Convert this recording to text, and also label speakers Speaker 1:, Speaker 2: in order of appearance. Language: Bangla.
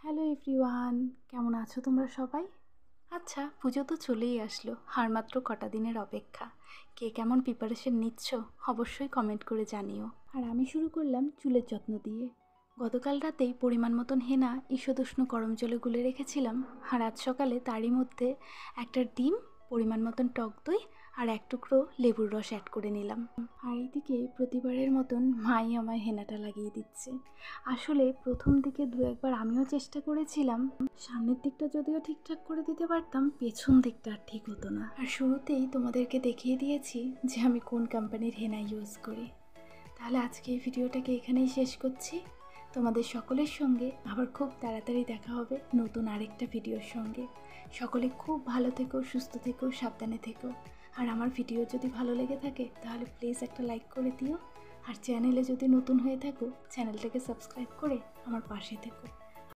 Speaker 1: হ্যালো এভরিওয়ান, কেমন আছো তোমরা সবাই? আচ্ছা, পুজো তো চলেই আসলো, আর মাত্র কটা দিনের অপেক্ষা। কে কেমন প্রিপারেশন নিচ্ছ অবশ্যই কমেন্ট করে জানিও। আর আমি শুরু করলাম চুলের যত্ন দিয়ে। গতকাল রাতেই পরিমাণ মতন হেনা ঈষদুষ্ণ গরম জলে গুলে রেখেছিলাম, আর আজ সকালে তারই মধ্যে একটা ডিম, পরিমাণ মতন টক দই আর এক টুকরো লেবুর রস অ্যাড করে নিলাম। আর এইদিকে প্রতিবারের মতন মাই আমায় হেনাটা লাগিয়ে দিচ্ছে। আসলে প্রথম দিকে দু একবার আমিও চেষ্টা করেছিলাম, সামনের দিকটা যদিও ঠিকঠাক করে দিতে পারতাম, পেছন দিকটা আর ঠিক হতো না। আর শুরুতেই তোমাদেরকে দেখিয়ে দিয়েছি যে আমি কোন কোম্পানির হেনা ইউজ করি। তাহলে আজকে এই ভিডিওটাকে এখানেই শেষ করছি। তোমাদের সকলের সঙ্গে আবার খুব তাড়াতাড়ি দেখা হবে নতুন আরেকটা ভিডিওর সঙ্গে। সকলে খুব ভালো থেকো, সুস্থ থেকো, সাবধানে থেকো। আর আমার ভিডিও যদি ভালো লেগে থাকে তাহলে প্লিজ একটা লাইক করে দিও। আর চ্যানেলে যদি নতুন হয়ে থাকো চ্যানেলটাকে সাবস্ক্রাইব করে আমার পাশে থেকো।